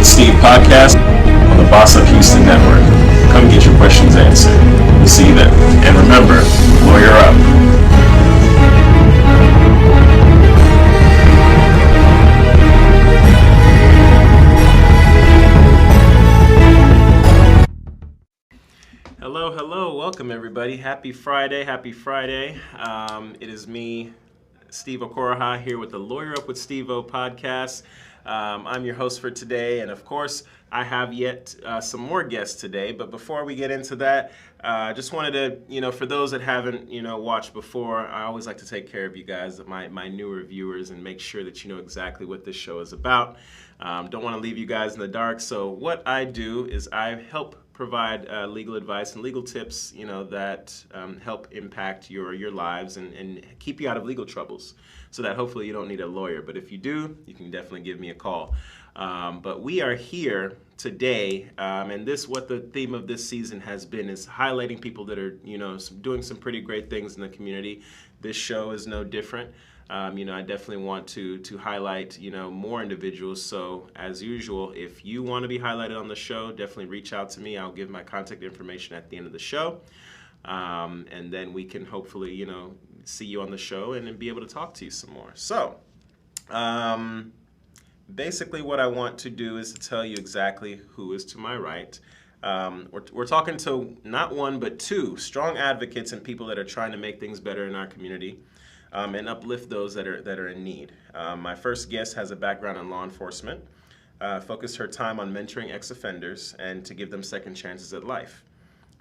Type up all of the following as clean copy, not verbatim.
with Steve podcast on the Boss Up Houston Network. Come get your questions answered. We'll see you then. And remember, lawyer up. Hello, welcome everybody. Happy Friday. It is me, Steve Okoroha, here with the Lawyer Up with Steve-O podcast. I'm your host for today, and of course, I have yet some more guests today. But before we get into that, just wanted to, for those that haven't, watched before, I always like to take care of you guys, my newer viewers, and make sure that you know exactly what this show is about. Don't want to leave you guys in the dark. So what I do is I help provide legal advice and legal tips, that help impact your lives and keep you out of legal troubles, so that hopefully you don't need a lawyer. But if you do, you can definitely give me a call. But we are here today, and what the theme of this season has been is highlighting people that are, doing some pretty great things in the community. This show is no different. I definitely want to highlight, more individuals. So as usual, if you want to be highlighted on the show, definitely reach out to me. I'll give my contact information at the end of the show. And then we can hopefully, see you on the show and then be able to talk to you some more. So basically what I want to do is to tell you exactly who is to my right. We're talking to not one, but two strong advocates and people that are trying to make things better in our community. And uplift those that are in need. My first guest has a background in law enforcement, focused her time on mentoring ex-offenders and to give them second chances at life.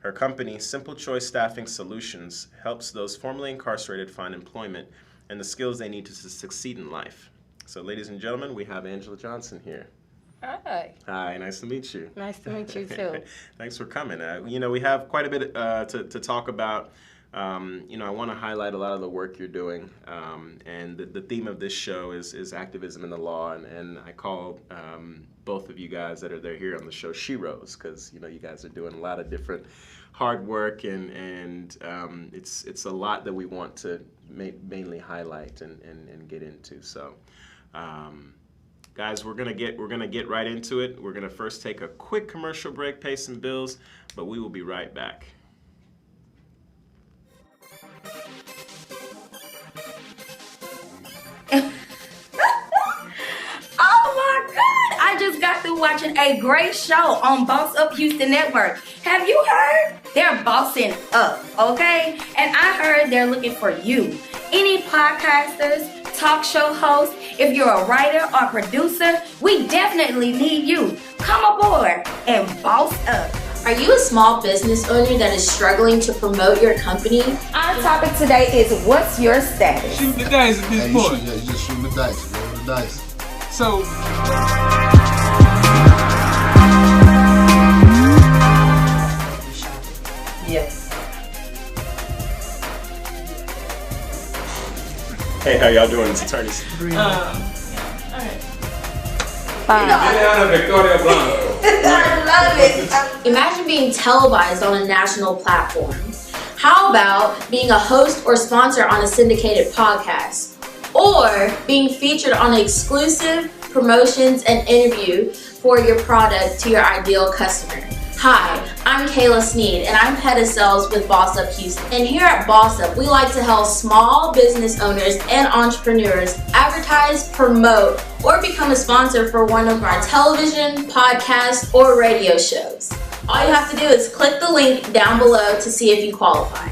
Her company, Simple Choice Staffing Solutions, helps those formerly incarcerated find employment and the skills they need to succeed in life. So ladies and gentlemen, we have Angela Johnson here. Hi. Hi, nice to meet you. Nice to meet you too. Thanks for coming. We have quite a bit to talk about. I want to highlight a lot of the work you're doing, and the theme of this show is activism in the law, and I call both of you guys that are here on the show Sheros, because you guys are doing a lot of different hard work, and it's a lot that we want to mainly highlight and get into. So, guys, we're gonna get right into it. We're gonna first take a quick commercial break, pay some bills, but we will be right back. I just got through watching a great show on Boss Up Houston Network. Have you heard? They're bossing up, okay? And I heard they're looking for you. Any podcasters, talk show hosts, if you're a writer or producer, we definitely need you. Come aboard and boss up. Are you a small business owner that is struggling to promote your company? Our topic today is, what's your status? Shoot the dice at this point. You just shoot the dice. Roll the dice. So, Yes. Hey, how y'all doing? It's attorneys. I love it. Imagine being televised on a national platform. How about being a host or sponsor on a syndicated podcast? Or being featured on exclusive promotions and interview for your product to your ideal customer? Hi, I'm Kayla Sneed, and I'm head of sales with Boss Up Houston. And here at Boss Up, we like to help small business owners and entrepreneurs advertise, promote, or become a sponsor for one of our television, podcast, or radio shows. All you have to do is click the link down below to see if you qualify.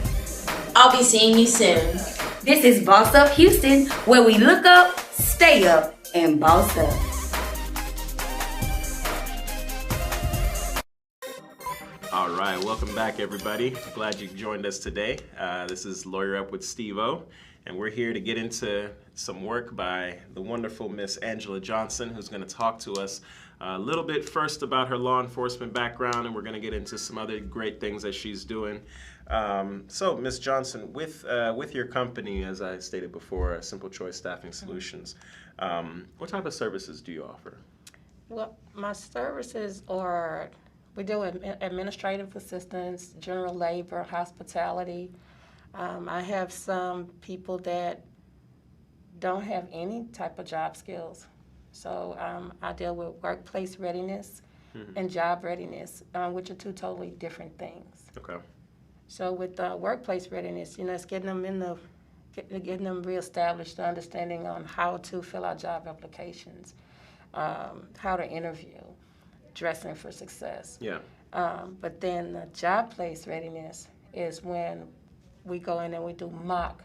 I'll be seeing you soon. This is Boss Up Houston, where we look up, stay up, and boss up. All right, welcome back, everybody. Glad you joined us today. This is Lawyer Up with Steve-O, and we're here to get into some work by the wonderful Miss Angela Johnson, who's going to talk to us a little bit first about her law enforcement background, and we're going to get into some other great things that she's doing. So, Ms. Johnson, with your company, as I stated before, Simple Choice Staffing Solutions, what type of services do you offer? Well, my services are, we do administrative assistance, general labor, hospitality. I have some people that don't have any type of job skills. So I deal with workplace readiness and job readiness, which are two totally different things. Okay. So with workplace readiness, it's getting them reestablished, understanding on how to fill out job applications, how to interview, dressing for success. Yeah. But then the job place readiness is when we go in and we do mock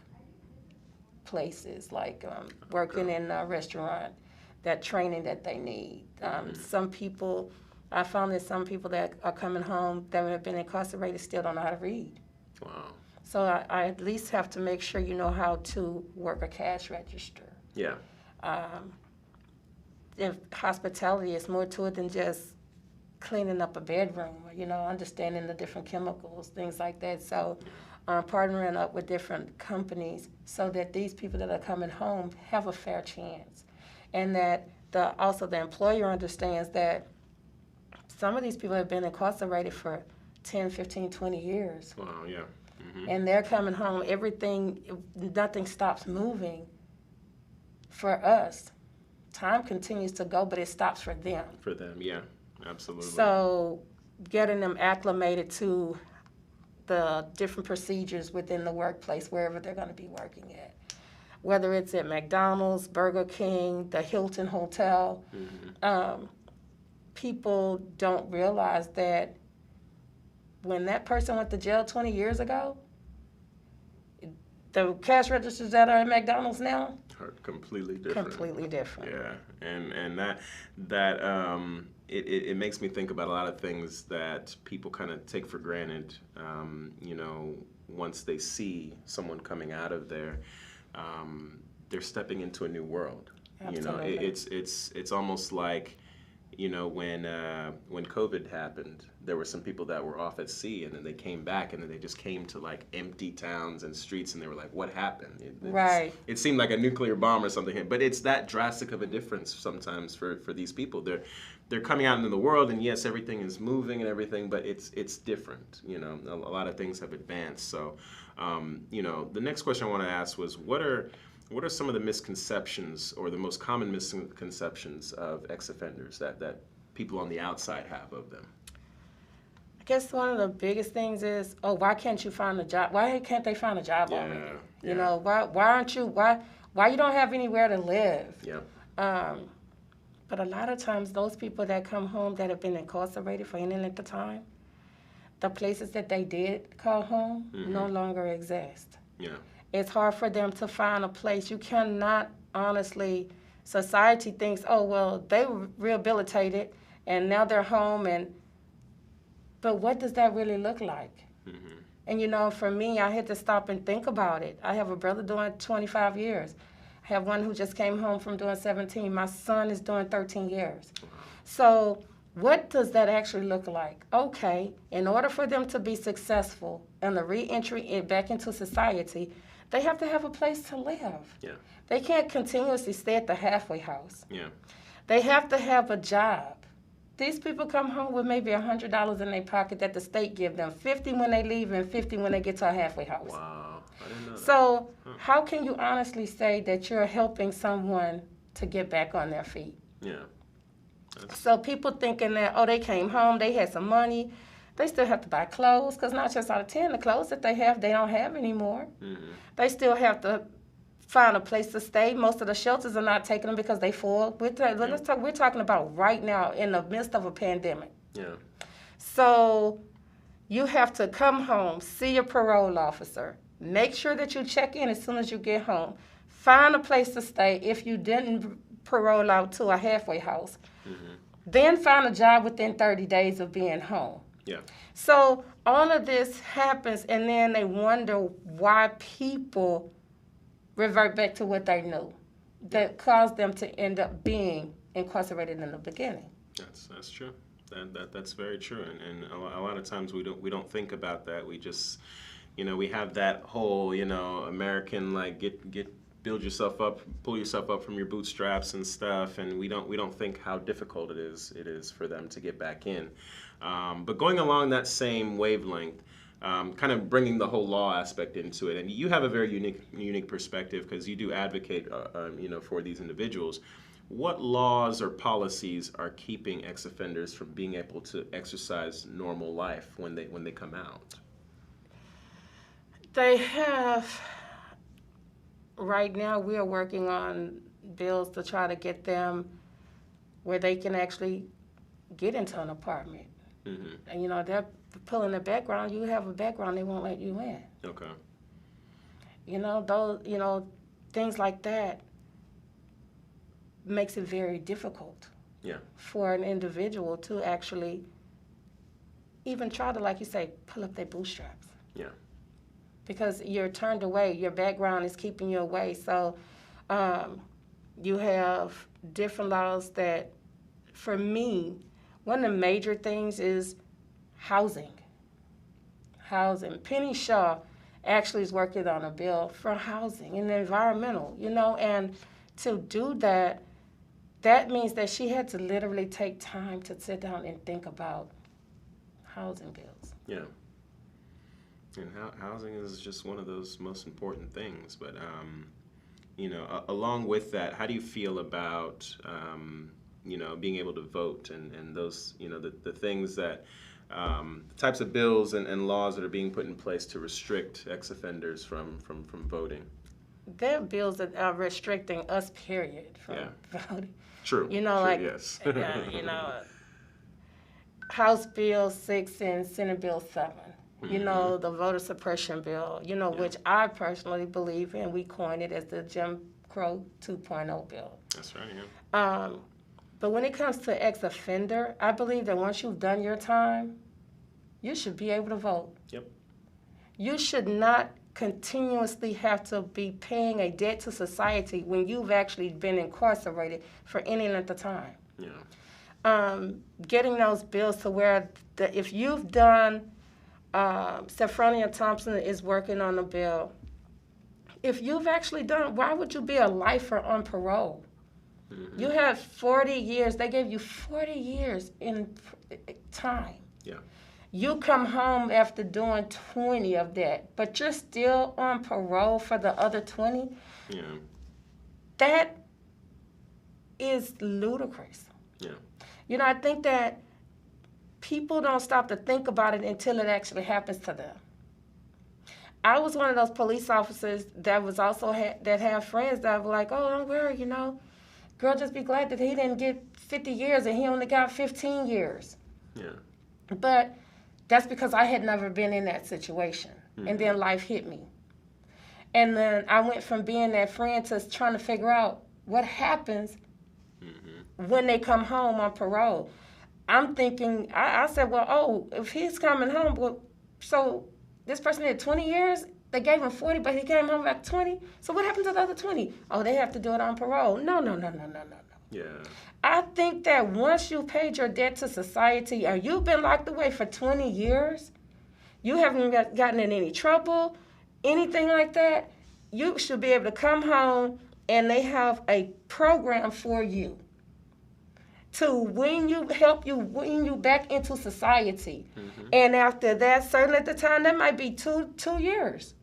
places, like working in a restaurant, that training that they need. I found that some people that are coming home that have been incarcerated still don't know how to read. Wow. So I at least have to make sure you know how to work a cash register. Yeah. If hospitality is more to it than just cleaning up a bedroom, understanding the different chemicals, things like that. So partnering up with different companies so that these people that are coming home have a fair chance. And that also the employer understands that some of these people have been incarcerated for 10, 15, 20 years. Wow, yeah. And they're coming home, nothing stops moving for us. Time continues to go, but it stops for them. For them, yeah, absolutely. So getting them acclimated to the different procedures within the workplace, wherever they're going to be working at. Whether it's at McDonald's, Burger King, the Hilton Hotel, people don't realize that when that person went to jail 20 years ago, the cash registers that are at McDonald's now are completely different. Completely different. Yeah, and it makes me think about a lot of things that people kind of take for granted. Once they see someone coming out of there, they're stepping into a new world. Absolutely. It's almost like, when COVID happened, there were some people that were off at sea, and then they came back, and then they just came to like empty towns and streets, and they were like, "What happened?" Right. It seemed like a nuclear bomb or something. But it's that drastic of a difference sometimes for these people. They're coming out into the world, and yes, everything is moving and everything, but it's different. A lot of things have advanced. So, the next question I want to ask was, what are some of the misconceptions or the most common misconceptions of ex-offenders that people on the outside have of them? I guess one of the biggest things is, why can't you find a job? Why can't they find a job already? Yeah. Why you don't have anywhere to live? Yeah. But a lot of times those people that come home that have been incarcerated for any length of time, the places that they did call home no longer exist. Yeah. It's hard for them to find a place. You cannot honestly, society thinks, they were rehabilitated and now they're home, but what does that really look like? And for me, I had to stop and think about it. I have a brother doing 25 years. I have one who just came home from doing 17. My son is doing 13 years. So what does that actually look like? Okay, in order for them to be successful in the re-entry back into society, they have to have a place to live. Yeah. They can't continuously stay at the halfway house. Yeah. They have to have a job. These people come home with maybe $100 in their pocket that the state give them, 50 when they leave and 50 when they get to a halfway house. Wow. I didn't know that. So how can you honestly say that you're helping someone to get back on their feet? Yeah. So people thinking that, they came home, they had some money, they still have to buy clothes, because 9 times out of 10, the clothes that they have, they don't have anymore. They still have to find a place to stay. Most of the shelters are not taking them because they full. We're talking about right now in the midst of a pandemic. Yeah. So you have to come home, see your parole officer, make sure that you check in as soon as you get home, find a place to stay if you didn't parole out to a halfway house, then find a job within 30 days of being home. Yeah. So all of this happens, and then they wonder why people revert back to what they knew that caused them to end up being incarcerated in the beginning. That's true. That's very true. And a lot of times we don't think about that. We just, we have that whole, American build yourself up, pull yourself up from your bootstraps and stuff, and we don't think how difficult it is for them to get back in. But going along that same wavelength, kind of bringing the whole law aspect into it, and you have a very unique perspective because you do advocate, for these individuals. what laws or policies are keeping ex-offenders from being able to exercise normal life when they come out? They have, right now we are working on bills to try to get them where they can actually get into an apartment. Mm-hmm. And, you know, they're pulling the background. You have a background, they won't let you in. Okay. You know, those, you know, things like that makes it very difficult for an individual to actually even try to, like you say, pull up their bootstraps. Yeah. Because you're turned away. Your background is keeping you away. So you have different laws that, for me, one of the major things is housing. Housing. Penny Shaw actually is working on a bill for housing and environmental, you know, and to do that, that means that she had to literally take time to sit down and think about housing bills. Yeah. And housing is just one of those most important things. But, you know, along with that, how do you feel about, you know, being able to vote and those, you know, the things that, the types of bills and laws that are being put in place to restrict ex-offenders from voting? There are bills that are restricting us, period, from voting. True. You know, True, like, yes. you know, House Bill 6 and Senate Bill 7. You know, the voter suppression bill, you know, which I personally believe in. We coined it as the Jim Crow 2.0 bill. That's right, yeah. But when it comes to ex-offender, I believe that once you've done your time, you should be able to vote. Yep. You should not continuously have to be paying a debt to society when you've actually been incarcerated for any length of time. Yeah. Getting those bills to where if you've done, Sefronia Thompson is working on a bill. If you've actually done, why would you be a lifer on parole? Mm-hmm. You have 40 years. They gave you 40 years in time. Yeah. You come home after doing 20 of that, but you're still on parole for the other 20? Yeah. That is ludicrous. Yeah. You know, I think that people don't stop to think about it until it actually happens to them. I was one of those police officers that was also that have friends that were like, oh, don't worry, you know, girl, just be glad that he didn't get 50 years and he only got 15 years. Yeah. But that's because I had never been in that situation. Mm-hmm. And then life hit me. And then I went from being that friend to trying to figure out what happens when they come home on parole. I'm thinking, I said, well, oh, if he's coming home, well, so this person had 20 years, they gave him 40, but he came home back 20. So what happened to the other 20? Oh, they have to do it on parole. No. Yeah. I think that once you've paid your debt to society or you've been locked away for 20 years, you haven't gotten in any trouble, anything like that, you should be able to come home and they have a program for you to help you wean you back into society. Mm-hmm. And after that, certainly at the time, that might be two years.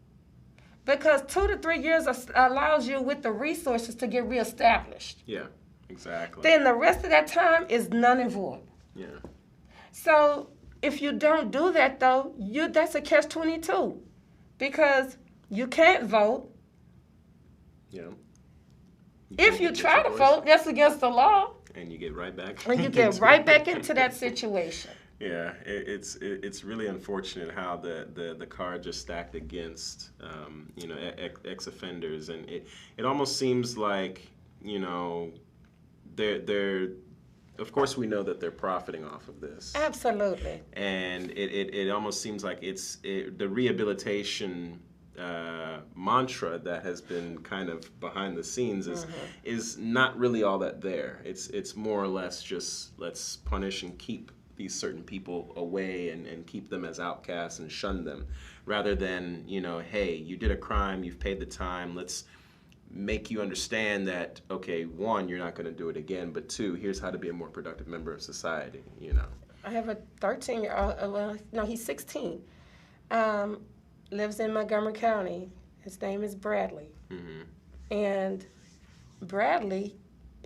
Because 2 to 3 years allows you with the resources to get reestablished. Yeah, exactly. Then the rest of that time is null and void. Yeah. So if you don't do that, though, that's a catch-22. Because you can't vote. Yeah. If you try to vote, that's against the law. And you get right back. And you get right back into that situation. Yeah, it's really unfortunate how the cards are stacked against you know, ex-offenders, and it almost seems like, you know, they're of course we know that they're profiting off of this. Absolutely. And it almost seems like the rehabilitation mantra that has been kind of behind the scenes is not really all that there. It's more or less just let's punish and keep these certain people away and keep them as outcasts and shun them, rather than, you know, hey, you did a crime, you've paid the time, let's make you understand that, okay, 1, you're not going to do it again, but 2, here's how to be a more productive member of society, you know. I have a 13-year-old, well, no, he's 16, lives in Montgomery County. His name is Bradley. Mm-hmm. And Bradley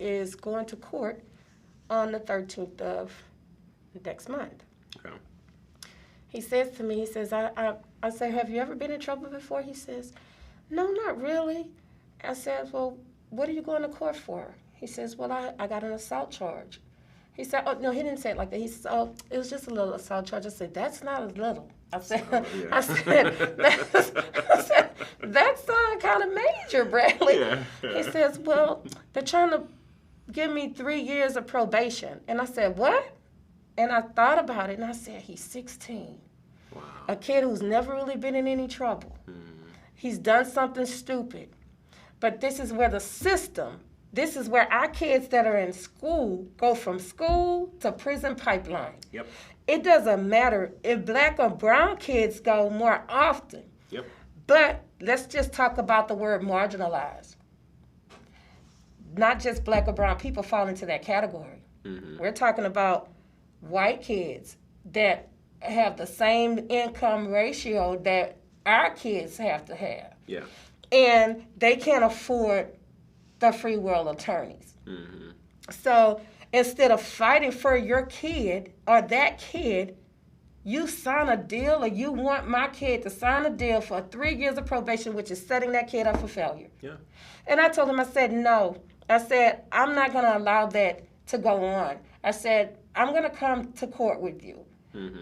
is going to court on the 13th of next month. Okay. He says to me, he says, I say, have you ever been in trouble before? He says, no, not really. I said, well, what are you going to court for? He says, well, I got an assault charge. He said, oh, no, he didn't say it like that. He said, oh, it was just a little assault charge. I said, that's not as little. I said, yeah. I said, that's kind of major, Bradley. Yeah. He says, well, they're trying to give me 3 years of probation. And I said, what? And I thought about it, and I said, he's 16. Wow. A kid who's never really been in any trouble. He's done something stupid. But this is where the system, this is where our kids that are in school go from school to prison pipeline. Yep. It doesn't matter if black or brown kids go more often. Yep. But let's just talk about the word marginalized. Not just black or brown people fall into that category. We're talking about white kids that have the same income ratio that our kids have to have. Yeah. And they can't afford the free world attorneys. So instead of fighting for your kid or that kid, you sign a deal, or you want my kid to sign a deal for 3 years of probation, which is setting that kid up for failure. Yeah. And I told him, I said, no. I said, I'm not going to allow that to go on. I said, I'm going to come to court with you.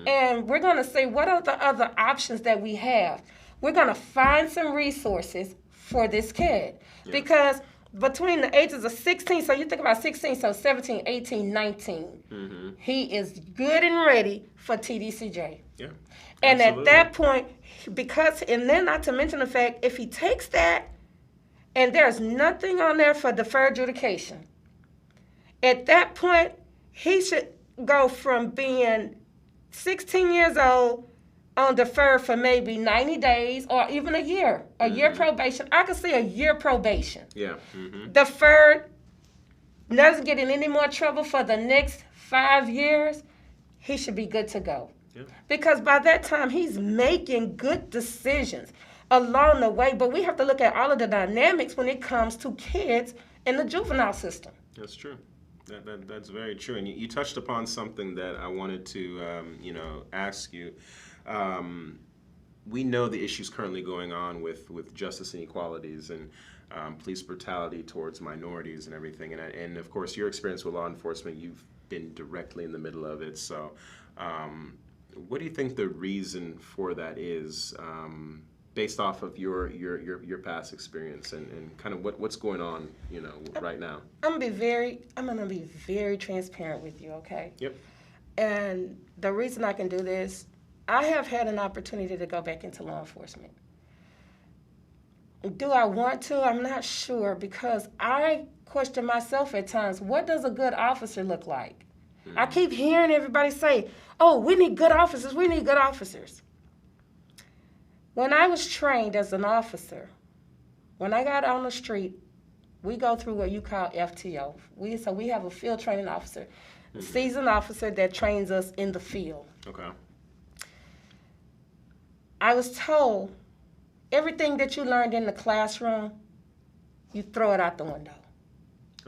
And we're going to say, what are the other options that we have? We're going to find some resources for this kid. Yeah. Because between the ages of 16, so you think about 16, so 17, 18, 19, he is good and ready for TDCJ. Yeah. And Absolutely. at that point, because, and then not to mention the fact, if he takes that and there's nothing on there for deferred adjudication, at that point, he should go from being 16 years old on deferred for maybe 90 days or even a year probation. I could see a year probation. Yeah. Deferred, doesn't get in any more trouble for the next 5 years, he should be good to go. Yeah. Because by that time, he's making good decisions along the way. But we have to look at all of the dynamics when it comes to kids in the juvenile system. That's true. That's very true. And you touched upon something that I wanted to, ask you. We know the issues currently going on with justice inequalities and police brutality towards minorities and everything. And of course, your experience with law enforcement, you've been directly in the middle of it. So what do you think the reason for that is, based off of your past experience and kind of what's going on, right now? I'm gonna be very transparent with you, okay? Yep. And the reason I can do this, I have had an opportunity to go back into law enforcement. Do I want to? I'm not sure, because I question myself at times, what does a good officer look like? I keep hearing everybody say, oh, we need good officers, we need good officers. When I was trained as an officer, when I got on the street, we go through what you call FTO. So we have a field training officer, a seasoned officer that trains us in the field. Okay. I was told everything that you learned in the classroom, you throw it out the window.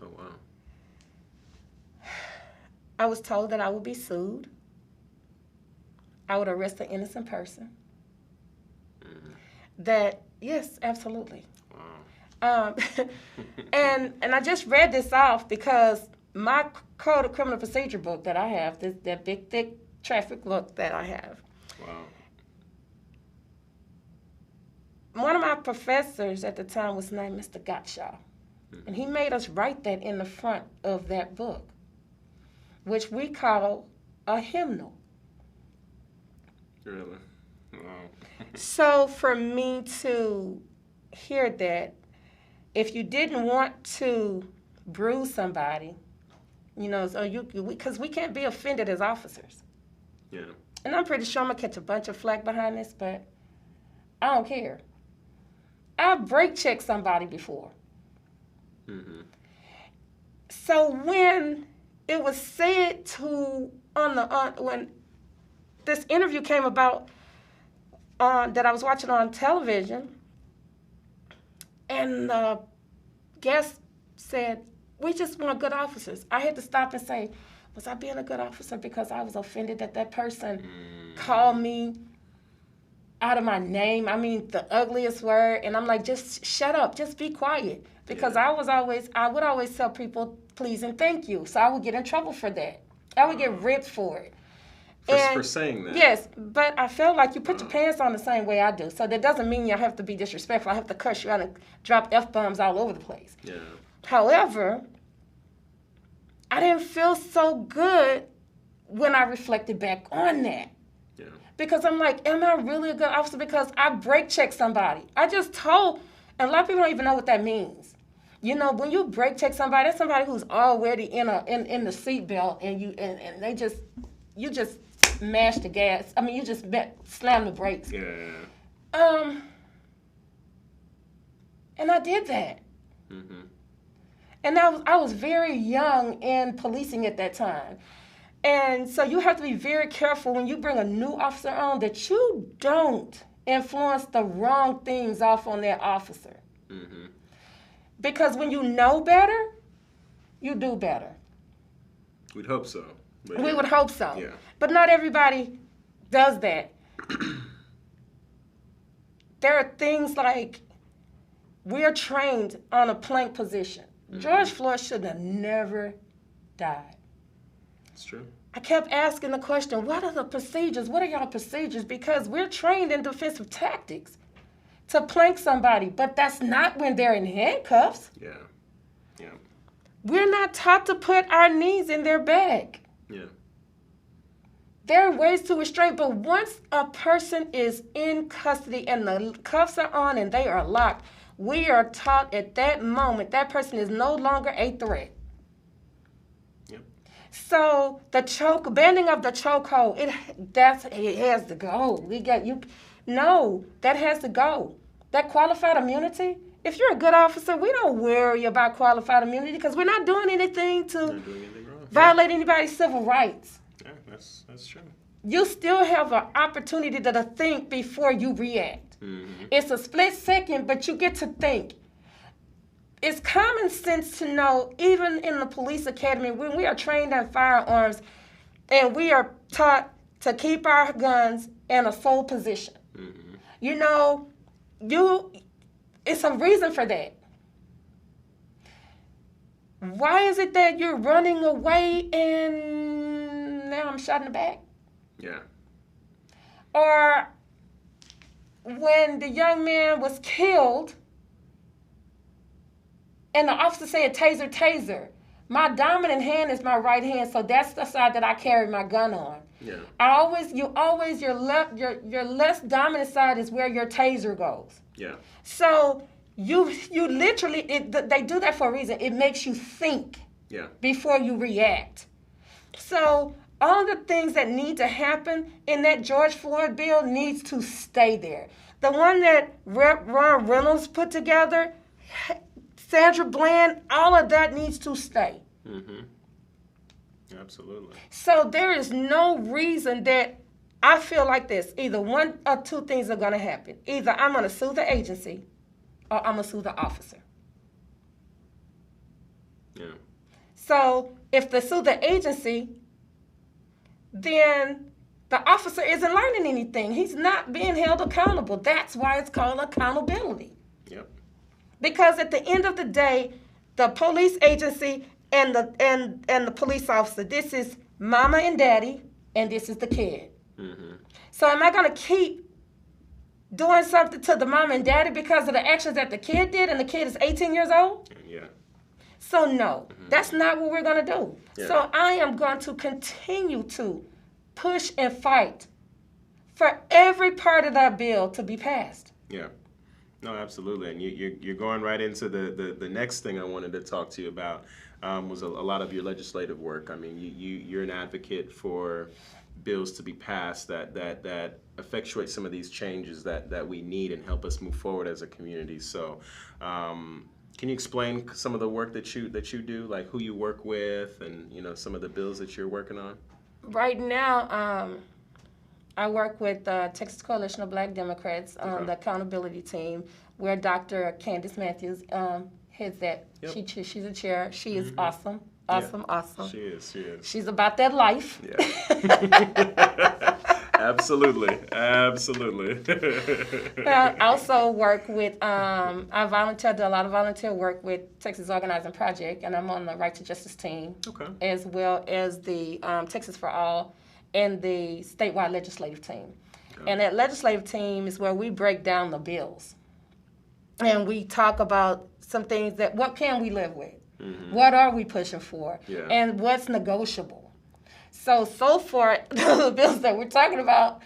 Oh, wow. I was told that I would be sued. I would arrest an innocent person. That, yes, absolutely. Wow. And I just read this off because my Code of Criminal Procedure book that I have, that big, thick traffic book that I have. Wow. One of my professors at the time was named Mr. Gottschall. And he made us write that in the front of that book, which we call a hymnal. Really? Wow. So for me to hear that, if you didn't want to bruise somebody, because we can't be offended as officers. Yeah. And I'm pretty sure I'm going to catch a bunch of flack behind this, but I don't care. I've brake checked somebody before. So when it was said when this interview came about that I was watching on television, and the guest said, we just want good officers. I had to stop and say, was I being a good officer because I was offended that that person called me out of my name? I mean, the ugliest word. And I'm like, just shut up. Just be quiet. Because I would always tell people, please and thank you. So I would get in trouble for that. I would get ripped for it. For saying that. Yes, but I feel like you put your pants on the same way I do. So that doesn't mean you have to be disrespectful. I have to cuss you out and drop F-bombs all over the place. Yeah. However, I didn't feel so good when I reflected back on that. Yeah. Because I'm like, am I really a good officer? Because I brake check somebody. I just told, and a lot of people don't even know what that means. You know, when you brake check somebody, that's somebody who's already in the seatbelt, and you just mash the gas. I mean, you just slam the brakes. Yeah. And I did that. Mm-hmm. And I was very young in policing at that time. And so you have to be very careful when you bring a new officer on that you don't influence the wrong things off on that officer. Mm-hmm. Because when you know better, you do better. We'd hope so. We would hope so. Yeah. But not everybody does that. There are things like we're trained on a plank position. George Floyd should have never died. It's true. I kept asking the question, what are the procedures? What are y'all procedures? Because we're trained in defensive tactics to plank somebody, but that's not when they're in handcuffs. Yeah. Yeah. We're not taught to put our knees in their back. Yeah. There are ways to restrain, but once a person is in custody and the cuffs are on and they are locked, we are taught at that moment that person is no longer a threat. Yep. So the bending of the chokehold, it has to go. That has to go. That qualified immunity, if you're a good officer, we don't worry about qualified immunity because we're not doing anything to violate anybody's civil rights. Yeah, that's true. You still have an opportunity to think before you react. Mm-hmm. It's a split second, but you get to think. It's common sense to know, even in the police academy, when we are trained on firearms and we are taught to keep our guns in a sole position. Mm-hmm. You know, it's a reason for that. Why is it that you're running away and now I'm shot in the back? Yeah. Or when the young man was killed and the officer said, taser, taser. My dominant hand is my right hand, so that's the side that I carry my gun on. Yeah. Your less dominant side is where your taser goes. Yeah. So you literally, they do that for a reason. It makes you think before you react. So all the things that need to happen in that George Floyd bill needs to stay there. The one that Ron Reynolds put together, Sandra Bland, all of that needs to stay. Mm-hmm. Absolutely. So there is no reason that I feel like this. Either one or two things are going to happen. Either I'm going to sue the agency or I'm going to sue the officer. Yeah. So if they sue the agency, then the officer isn't learning anything. He's not being held accountable. That's why it's called accountability. Yep. Because at the end of the day, the police agency and the police officer, this is mama and daddy, and this is the kid. Mm-hmm. So am I going to keep doing something to the mama and daddy because of the actions that the kid did, and the kid is 18 years old? Yeah. So no, that's not what we're going to do. Yeah. So I am going to continue to push and fight for every part of that bill to be passed. Yeah. No, absolutely. And you're going right into the next thing I wanted to talk to you about was a lot of your legislative work. I mean, you're an advocate for bills to be passed that effectuate some of these changes that we need and help us move forward as a community. So can you explain some of the work that you do, like who you work with and, you know, some of the bills that you're working on? Right now, I work with Texas Coalition of Black Democrats on the accountability team, where Dr. Candace Matthews heads that. Yep. She's a chair. She is awesome. Awesome. She is. She's about that life. Yeah. Absolutely. I also work with, do a lot of volunteer work with Texas Organizing Project, and I'm on the Right to Justice team, as well as the Texas for All and the statewide legislative team. And that legislative team is where we break down the bills. And we talk about some things that, what can we live with? What are we pushing for? Yeah. And what's negotiable? So far, the bills that we're talking about,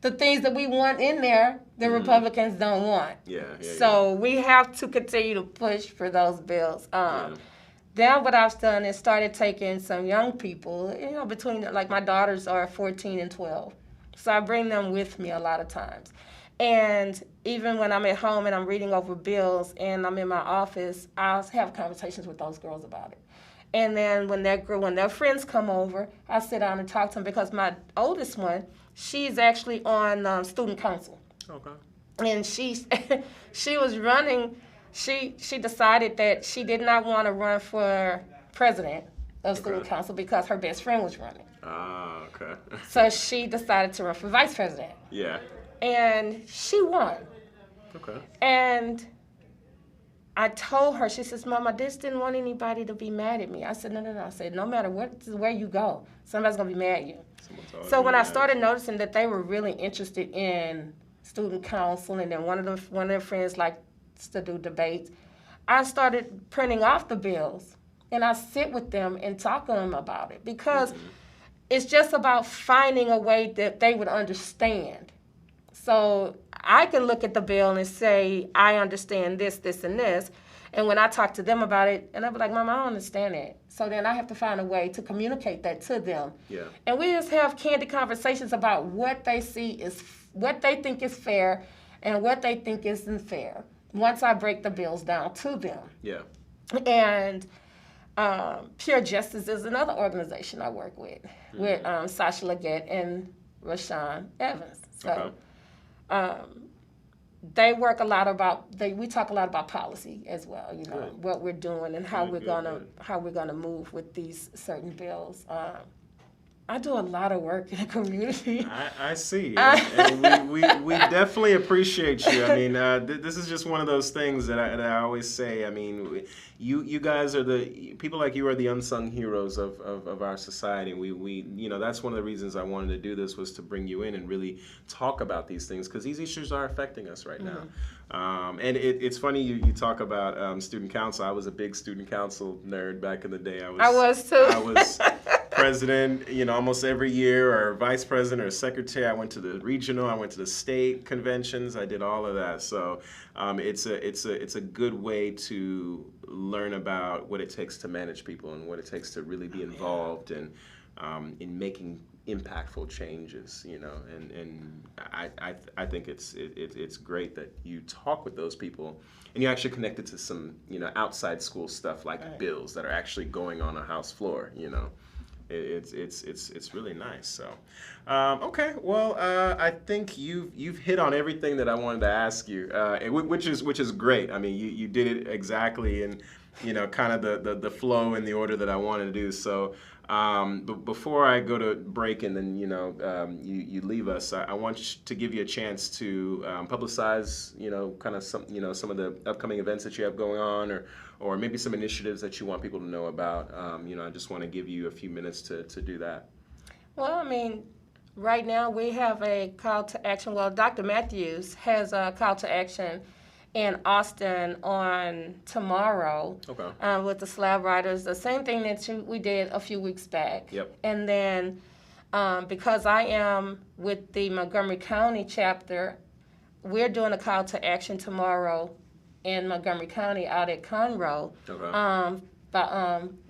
the things that we want in there, the Republicans don't want. So we have to continue to push for those bills. Then what I've done is started taking some young people, between, like my daughters are 14 and 12. So I bring them with me a lot of times. And even when I'm at home and I'm reading over bills and I'm in my office, I'll have conversations with those girls about it. And then when their friends come over, I sit down and talk to them, because my oldest one, she's actually on student council. Okay. And she was running. She decided that she did not want to run for president of student council because her best friend was running. Ah, okay. So she decided to run for vice president. Yeah. And she won. Okay. And I told her, she says, Mom, I just didn't want anybody to be mad at me. I said, no. I said, no matter where you go, somebody's going to be mad at you. So when I started noticing that they were really interested in student council, and then one of their friends likes to do debates, I started printing off the bills, and I sit with them and talk to them about it, because it's just about finding a way that they would understand. So I can look at the bill and say, I understand this, this, and this. And when I talk to them about it, and I'll be like, Mom, I don't understand that. So then I have to find a way to communicate that to them. Yeah. And we just have candid conversations about what they see is, what they think is fair and what they think isn't fair, once I break the bills down to them. Yeah. And Pure Justice is another organization I work with Sasha Leggett and Rashawn Evans. So they work a lot we talk a lot about policy as well, what we're doing and how we're gonna move with these certain bills. I do a lot of work in the community. I see, and we definitely appreciate you. I mean, this is just one of those things that I always say. I mean, you guys are people like you are the unsung heroes of our society. We that's one of the reasons I wanted to do this, was to bring you in and really talk about these things, because these issues are affecting us right now. And it's funny you talk about student council. I was a big student council nerd back in the day. I was too. I was president, almost every year, or vice president or secretary. I went to the regional, I went to the state conventions. I did all of that. So it's a good way to learn about what it takes to manage people and what it takes to really be involved in making impactful changes. And I think it's great that you talk with those people and you actually connect it to some outside school stuff, like bills that are actually going on a House floor. It's really nice. So, okay. Well, I think you've hit on everything that I wanted to ask you, which is great. I mean, you did it exactly in, kind of the flow and the order that I wanted to do. So, but before I go to break and then you leave us, I want to give you a chance to publicize kind of some of the upcoming events that you have going on, or maybe some initiatives that you want people to know about. I just want to give you a few minutes to do that. Well, I mean, right now we have a call to action. Well, Dr. Matthews has a call to action in Austin on tomorrow with the slab riders. The same thing that we did a few weeks back. Yep. And then because I am with the Montgomery County chapter, we're doing a call to action tomorrow in Montgomery County out at Conroe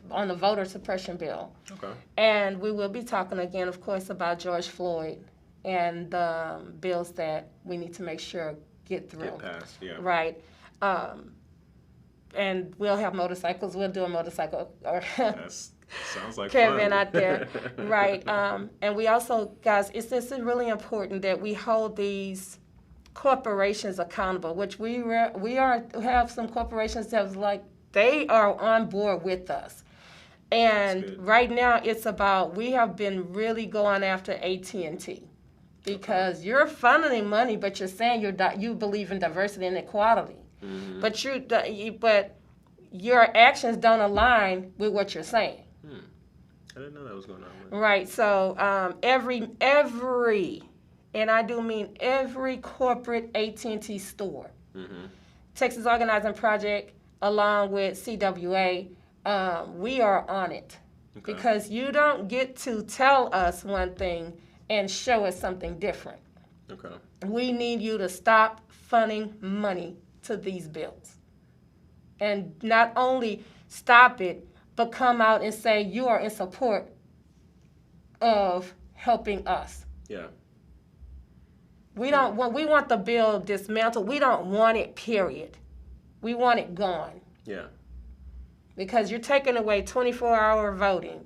on the voter suppression bill. Okay. And we will be talking again, of course, about George Floyd and the bills that we need to make sure get through. Get passed, yeah. Right. And we'll have motorcycles. We'll do a motorcycle. Sounds like caravan fun. out there. Right. And we also, guys, it's really important that we hold these corporations accountable, which we have some corporations that was like they are on board with us. And right now it's about, we have been really going after AT&T because you're funneling money, but you're saying you believe in diversity and equality. But your actions don't align with what you're saying. I didn't know that was going on. Right. So every, and I do mean every corporate AT&T store, Texas Organizing Project, along with CWA, we are on it. Because you don't get to tell us one thing and show us something different. We need you to stop funding money to these bills. And not only stop it, but come out and say you are in support of helping us. Yeah. We want the bill dismantled. We don't want it, period. We want it gone. Yeah. Because you're taking away 24-hour voting.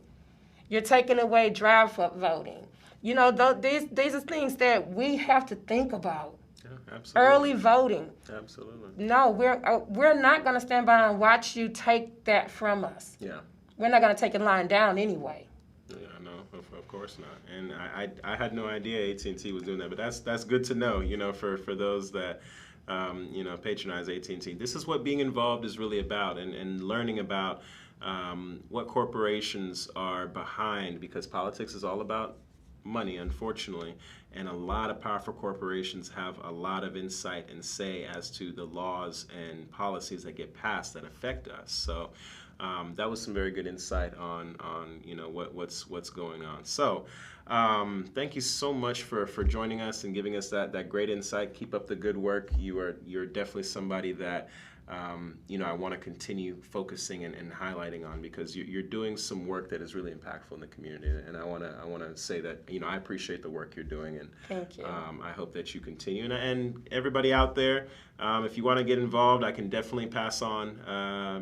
You're taking away drive-up voting. You know, these are things that we have to think about. Yeah, absolutely. Early voting. Absolutely. No, we're not going to stand by and watch you take that from us. Yeah. We're not going to take it lying down anyway. Yeah, no, of course not. And I had no idea AT&T was doing that, but that's good to know, you know, for those that, you know, patronize AT&T. This is what being involved is really about, and learning about what corporations are behind, because politics is all about money, unfortunately, and a lot of powerful corporations have a lot of insight and say as to the laws and policies that get passed that affect us. So that was some very good insight on you know what's going on. So thank you so much for joining us and giving us that great insight. Keep up the good work. You're definitely somebody that you know, I want to continue focusing and highlighting on, because you're doing some work that is really impactful in the community, and I want to say that, you know, I appreciate the work you're doing, and thank you. I hope that you continue. And everybody out there, if you want to get involved, I can definitely pass on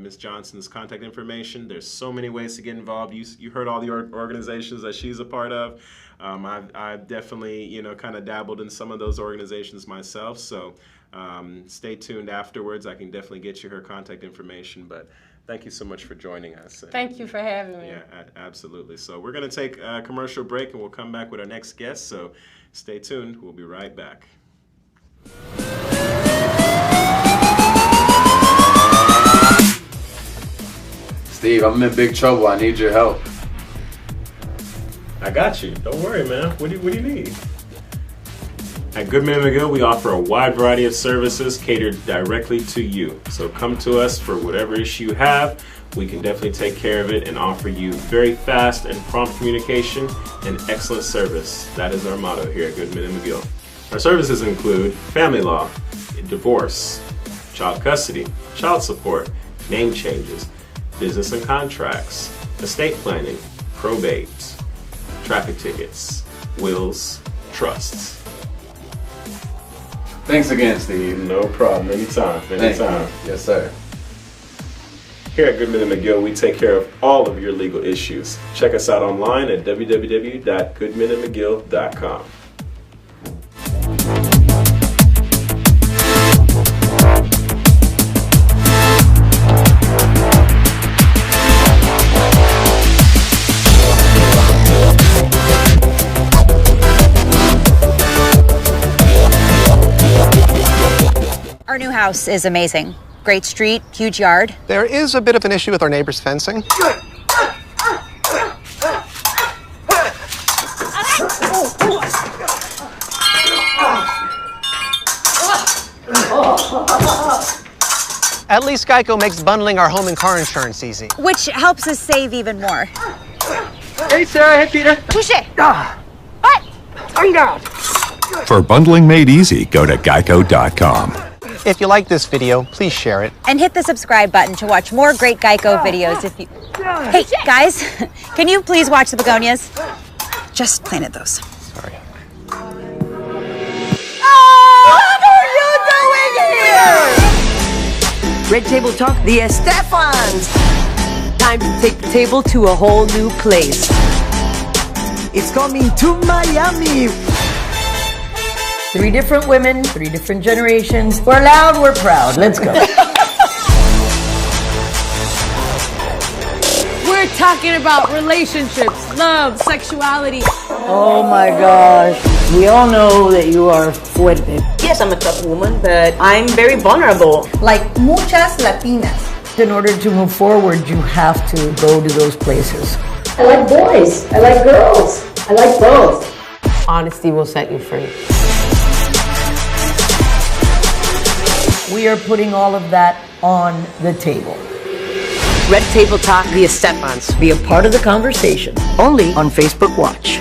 Ms. Johnson's contact information. There's so many ways to get involved. You heard all the organizations that she's a part of. I've definitely, you know, kind of dabbled in some of those organizations myself, so stay tuned afterwards. I can definitely get you her contact information, but thank you so much for joining us. Thank you for having me. Yeah, absolutely. So we're going to take a commercial break, and we'll come back with our next guest, so stay tuned. We'll be right back. Steve, I'm in big trouble. I need your help. I got you. Don't worry, man. What do you need? At Goodman & McGill, we offer a wide variety of services catered directly to you. So come to us for whatever issue you have. We can definitely take care of it and offer you very fast and prompt communication and excellent service. That is our motto here at Goodman & McGill. Our services include family law, divorce, child custody, child support, name changes, business and contracts, estate planning, probate, traffic tickets, wills, trusts. Thanks again, Steve. No problem. Anytime. Yes, sir. Here at Goodman & McGill, we take care of all of your legal issues. Check us out online at www.goodmanandmcgill.com. Our new house is amazing. Great street, huge yard. There is a bit of an issue with our neighbor's fencing. At least Geico makes bundling our home and car insurance easy. Which helps us save even more. Hey, Sarah. Hey, Peter. Touche. What? I'm down. For bundling made easy, go to geico.com. If you like this video, please share it. And hit the subscribe button to watch more great Geico videos if you... Hey, guys, can you please watch the begonias? Just planted those. Sorry. What are you doing here? Red Table Talk, the Estefans. Time to take the table to a whole new place. It's coming to Miami. 3 different women, 3 different generations. We're loud, we're proud. Let's go. talking about relationships, love, sexuality. Oh my gosh. We all know that you are fuerte. Yes, I'm a tough woman, but I'm very vulnerable. Like muchas Latinas. In order to move forward, you have to go to those places. I like boys. I like girls. I like both. Honesty will set you free. We are putting all of that on the table. Red Table Talk via Stephans. Be a part of the conversation. Only on Facebook Watch.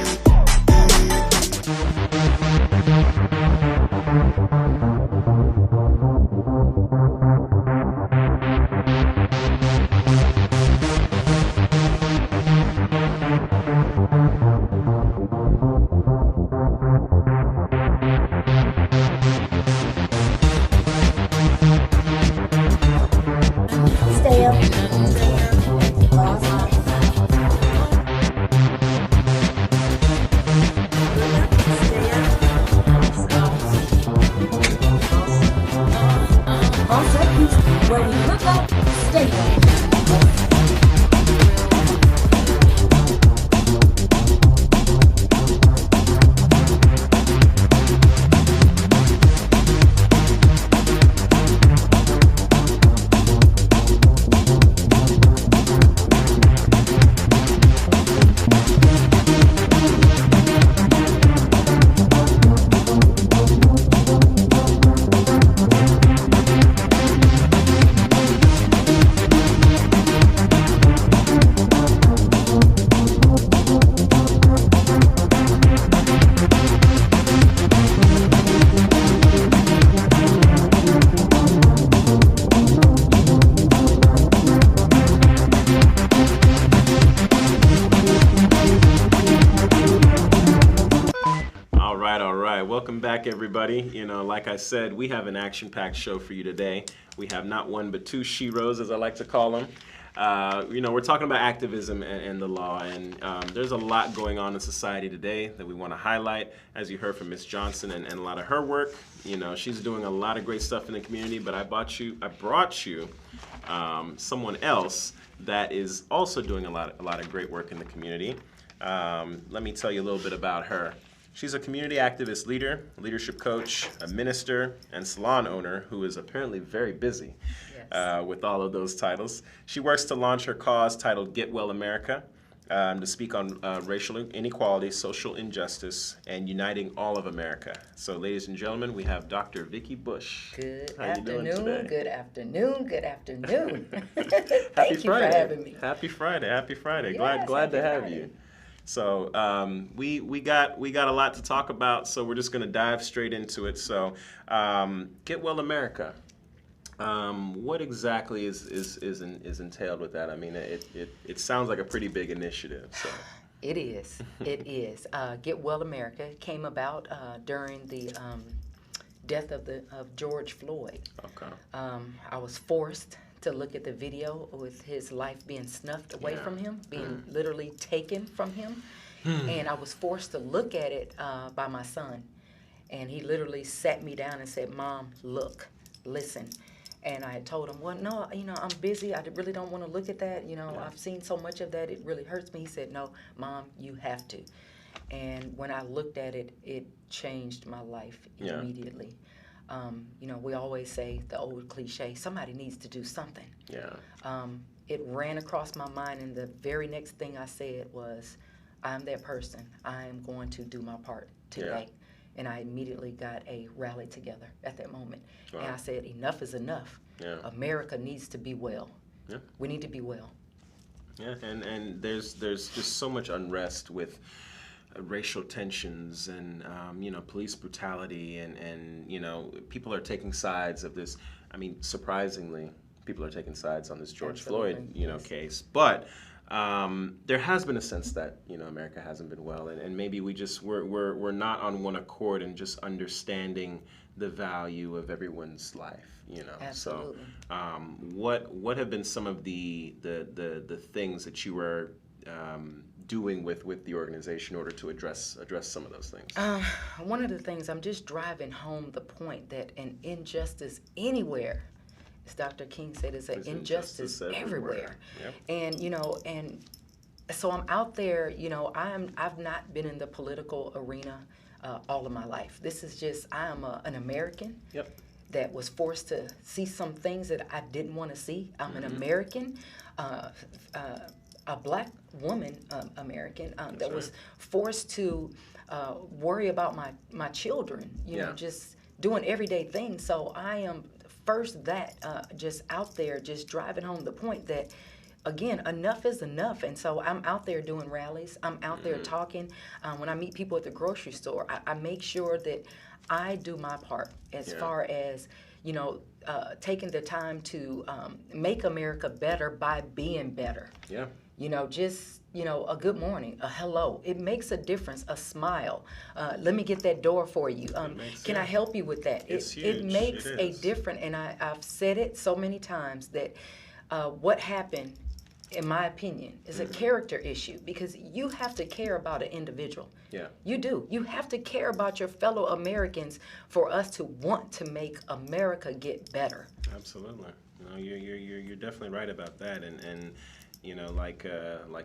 Stay up. Where we look up, stay up. Welcome back, everybody. You know, like I said, we have an action-packed show for you today. We have not one but two Sheros, as I like to call them. You know, we're talking about activism and the law, and there's a lot going on in society today that we want to highlight, as you heard from Ms. Johnson and a lot of her work. You know, she's doing a lot of great stuff in the community, but I brought you someone else that is also doing a lot of great work in the community. Let me tell you a little bit about her. She's a community activist leader, leadership coach, a minister, and salon owner who is apparently very busy with all of those titles. She works to launch her cause titled Get Well America, to speak on racial inequality, social injustice, and uniting all of America. So, ladies and gentlemen, we have Dr. Vicki Bush. Good How afternoon, you doing today? good afternoon, good afternoon. Happy Thank you Friday. for having me. Happy Friday, happy Friday. Yes, Glad to happy have Friday. you. So we got a lot to talk about, so we're just going to dive straight into it. So Get Well America. What exactly is entailed with that? I mean, it sounds like a pretty big initiative. So. It is. It is. Get Well America came about during the death of George Floyd. Okay. I was forced to look at the video with his life being snuffed away from him, being literally taken from him. And I was forced to look at it by my son. And he literally sat me down and said, "Mom, look, listen." And I had told him, "Well, no, you know, I'm busy. I really don't want to look at that. You know, I've seen so much of that. It really hurts me." He said, "No, Mom, you have to." And when I looked at it, it changed my life immediately. You know, we always say the old cliche, somebody needs to do something. Yeah. It ran across my mind, and the very next thing I said was, I'm that person. I am going to do my part today. Yeah. And I immediately got a rally together at that moment. Wow. And I said, enough is enough. Yeah. America needs to be well. Yeah. We need to be well. Yeah, and there's just so much unrest with racial tensions and you know, police brutality and you know, people are taking sides of this. I mean, surprisingly, people are taking sides on this George Floyd, you know, case. But there has been a sense that, you know, America hasn't been well, and maybe we're not on one accord in just understanding the value of everyone's life, you know. Absolutely. So what have been some of the things that you were doing with the organization in order to address some of those things? One of the things, I'm just driving home the point that an injustice anywhere, as Dr. King said, is an injustice everywhere. Yep. And, you know, and So I'm out there, you know, I've not been in the political arena all of my life. This is just, I am an American. Yep. That was forced to see some things that I didn't want to see. I'm an American, a black woman American that was forced to worry about my children, you know, just doing everyday things. So I am first that just out there, just driving home the point that, again, enough is enough. And so I'm out there doing rallies. I'm out there talking. When I meet people at the grocery store, I make sure that I do my part as far as, you know, taking the time to make America better by being better. Yeah. You know, just, you know, a good morning, a hello. It makes a difference, a smile. Let me get that door for you. Can I help you with that? It makes a difference. And I've said it so many times that what happened, in my opinion, is a character issue, because you have to care about an individual. Yeah. You do. You have to care about your fellow Americans for us to want to make America get better. Absolutely. No, you're definitely right about that. And you know, like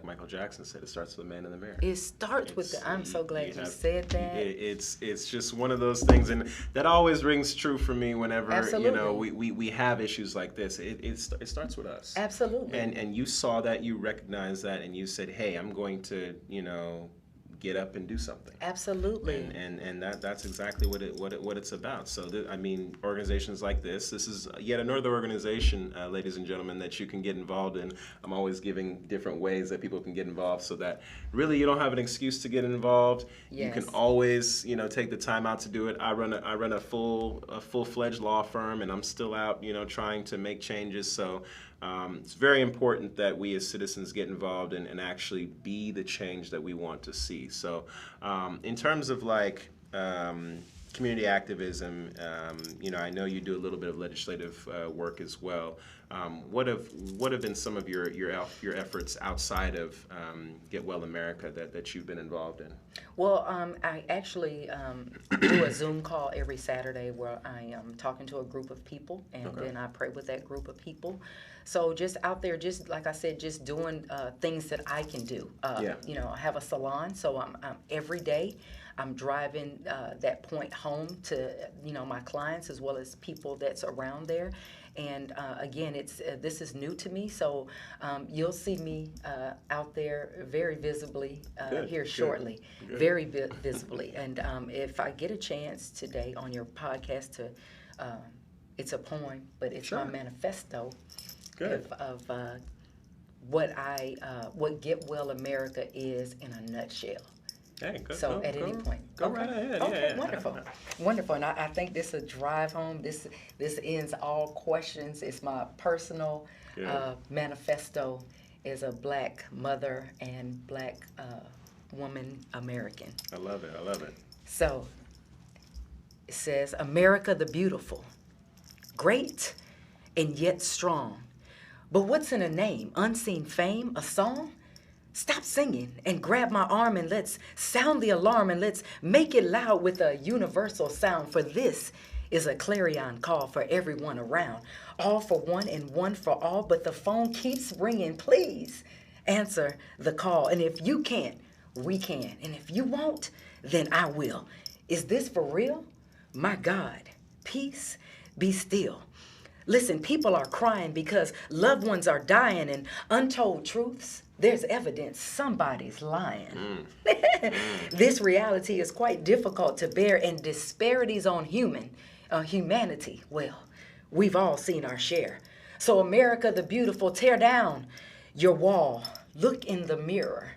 Michael Jackson said, it starts with a man in the mirror. It starts with the. I'm so glad you said that. It's just one of those things, and that always rings true for me whenever Absolutely. you know we have issues like this. It starts with us. Absolutely. And you saw that, you recognized that, and you said, hey, I'm going to, you know, get up and do something. Absolutely. And that's exactly what it's about. So I mean, organizations like this is yet another organization, ladies and gentlemen, that you can get involved in. I'm always giving different ways that people can get involved, so that really you don't have an excuse to get involved. Yes. You can always, you know, take the time out to do it. I run a full-fledged law firm, and I'm still out, you know, trying to make changes. So it's very important that we as citizens get involved and actually be the change that we want to see. So in terms of like community activism, you know, I know you do a little bit of legislative work as well. What have been some of your efforts outside of Get Well America that you've been involved in? Well, I actually do a Zoom call every Saturday where I am talking to a group of people, and then I pray with that group of people. So just out there, just like I said, just doing things that I can do. You know, I have a salon, so I'm every day I'm driving that point home to, you know, my clients as well as people that's around there. And again, this is new to me, so you'll see me out there very visibly here shortly, very visibly. And if I get a chance today on your podcast to, it's a poem, but it's my manifesto of what Get Well America is in a nutshell. Hey, So at any point. Go right ahead. Okay, Yeah. wonderful. Wonderful. And I think this is a drive home. This ends all questions. It's my personal manifesto as a black mother and black woman American. I love it. I love it. So it says, America the beautiful, great and yet strong. But what's in a name? Unseen fame? A song? Stop singing and grab my arm and let's sound the alarm and let's make it loud with a universal sound. For this is a clarion call for everyone around. All for one and one for all, but the phone keeps ringing. Please answer the call. And if you can't, we can. And if you won't, then I will. Is this for real? My God, peace, be still. Listen, people are crying because loved ones are dying, and untold truths, there's evidence somebody's lying. This reality is quite difficult to bear, and disparities on humanity, well, we've all seen our share. So America the beautiful, tear down your wall, look in the mirror.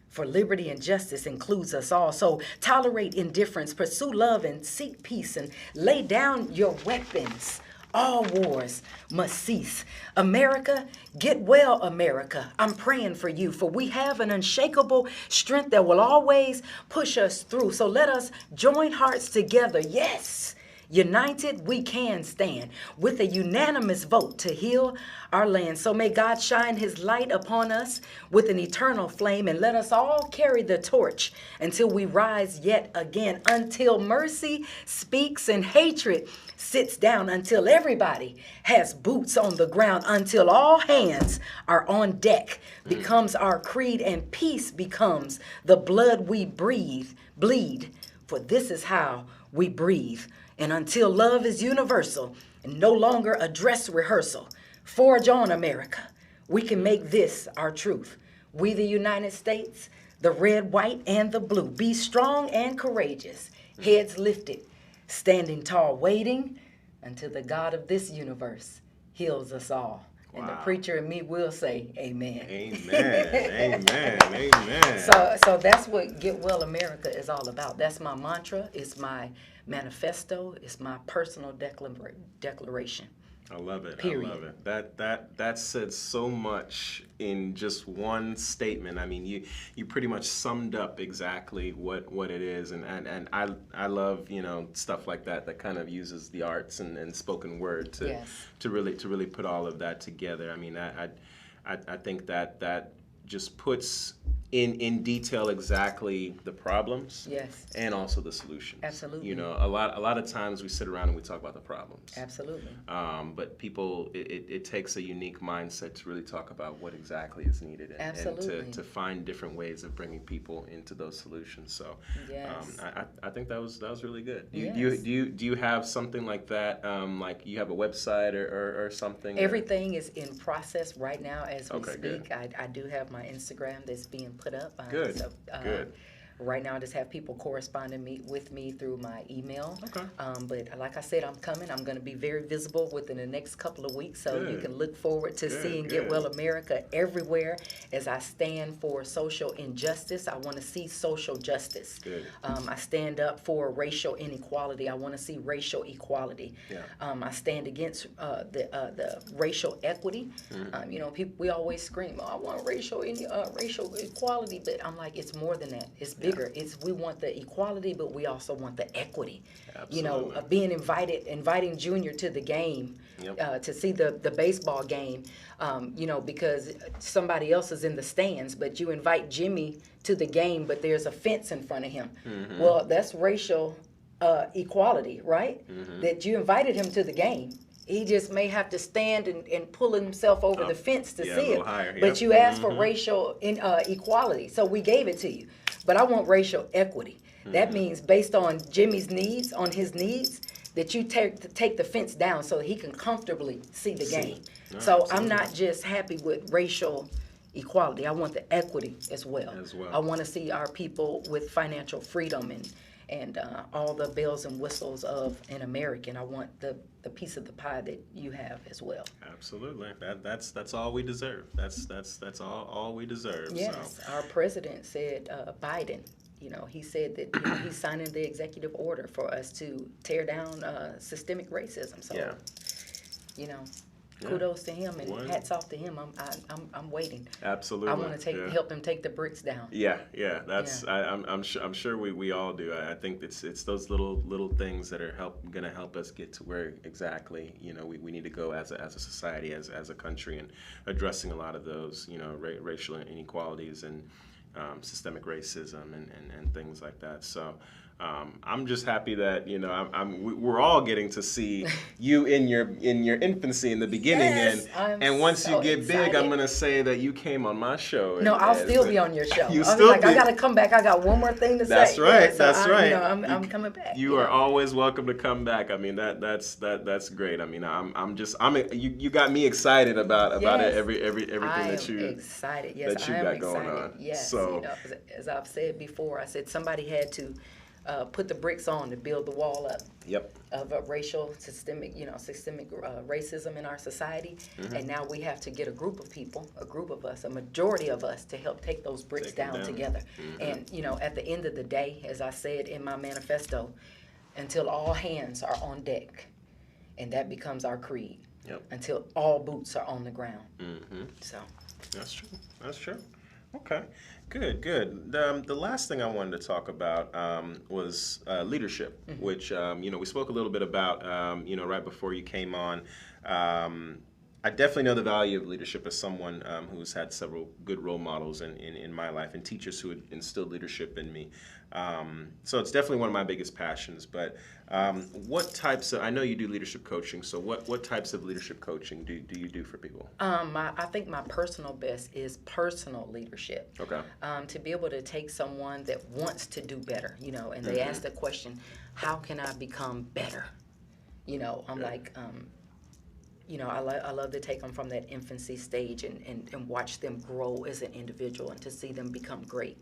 For liberty and justice includes us all. So tolerate indifference, pursue love, and seek peace, and lay down your weapons. All wars must cease. America, get well, America. I'm praying for you, for we have an unshakable strength that will always push us through. So let us join hearts together. Yes, United, we can stand with a unanimous vote to heal our land. So may God shine his light upon us with an eternal flame, and let us all carry the torch until we rise yet again, until mercy speaks and hatred sits down, until everybody has boots on the ground, until all hands are on deck becomes our creed, and peace becomes the blood we bleed, for this is how we breathe. And until love is universal and no longer a dress rehearsal, forge on, America. We can make this our truth. We, the United States, the red, white, and the blue. Be strong and courageous, heads lifted, standing tall, waiting until the God of this universe heals us all. Wow. And the preacher and me will say, amen. Amen. Amen. Amen. So that's what Get Well America is all about. That's my mantra. It's my manifesto. It's my personal declaration. I love it. Period. I love it. That said so much in just one statement. I mean, you pretty much summed up exactly what it is, and I love, you know, stuff like that kind of uses the arts and spoken word to really put all of that together. I mean, I think that just puts in detail exactly the problems, yes, and also the solutions. Absolutely. You know, a lot of times we sit around and we talk about the problems. Absolutely. But people, it takes a unique mindset to really talk about what exactly is needed, and to find different ways of bringing people into those solutions. So, yes. I think that was really good. Do Yes. you have something like that? Like you have a website or something? Everything is in process right now as we speak. Good. I do have my Instagram that's being put up. Good. So, good. Right now, I just have people corresponding with me through my email. Okay. But like I said, I'm coming. I'm going to be very visible within the next couple of weeks, so you can look forward to seeing Get Well America everywhere as I stand for social injustice. I want to see social justice. Good. I stand up for racial inequality. I want to see racial equality. Yeah. I stand against the racial equity. Mm-hmm. You know, people, we always scream, "Oh, I want racial equality," but I'm like, it's more than that. It's bigger. It's we want the equality, but we also want the equity. Absolutely. You know, inviting Junior to the game, to see the baseball game. You know, because somebody else is in the stands, but you invite Jimmy to the game, but there's a fence in front of him. Mm-hmm. Well, that's racial equality, right? Mm-hmm. That you invited him to the game. He just may have to stand and pull himself over the fence to see it. Higher, but you asked for racial equality, so we gave it to you. But I want racial equity. That means based on Jimmy's needs, on his needs, that you take the fence down so he can comfortably see the game. No, so absolutely. I'm not just happy with racial equality. I want the equity as well. I want to see our people with financial freedom and all the bells and whistles of an American. I want the piece of the pie that you have as well. Absolutely. That's all we deserve. That's all we deserve. Yes. So. Our president said, Biden, you know, he said that he's signing the executive order for us to tear down systemic racism. So, you know, kudos to him and hats off to him. I'm waiting. Absolutely. I want to help him take the bricks down. Yeah. I'm sure we all do. I think it's those little things that are gonna help us get to where exactly, you know, we need to go as a society, as a country, and addressing a lot of those, you know, racial inequalities and systemic racism and things like that. So. I'm just happy that, you know, we're all getting to see you in your infancy in the beginning, and once so you get excited. big, I'm gonna say that you came on my show. No, I'll still be on your show. You I'll still be like, I gotta come back. I got one more thing to say. That's right. So that's right. You know, I'm coming back. You are always welcome to come back. I mean, that's great. I mean, you got me excited about it. Everything that you excited. Yes, that you I am got excited. going on. Yes. So, you know, as I've said before, I said somebody had to put the bricks on to build the wall up. Yep. Of systemic racism in our society, and now we have to get a group of people, a group of us, a majority of us, to help take those bricks down together. And you know, at the end of the day, as I said in my manifesto, until all hands are on deck, and that becomes our creed. Yep. Until all boots are on the ground. So. That's true. Okay. Good, good. The last thing I wanted to talk about was leadership, which, we spoke a little bit about, right before you came on. I definitely know the value of leadership as someone who's had several good role models in my life and teachers who had instilled leadership in me. So it's definitely one of my biggest passions. But what types of, I know you do leadership coaching, so what types of leadership coaching do you do for people? I think my personal best is personal leadership. Okay. To be able to take someone that wants to do better, and they ask the question, how can I become better? I'm like, I love to take them from that infancy stage and watch them grow as an individual and to see them become great.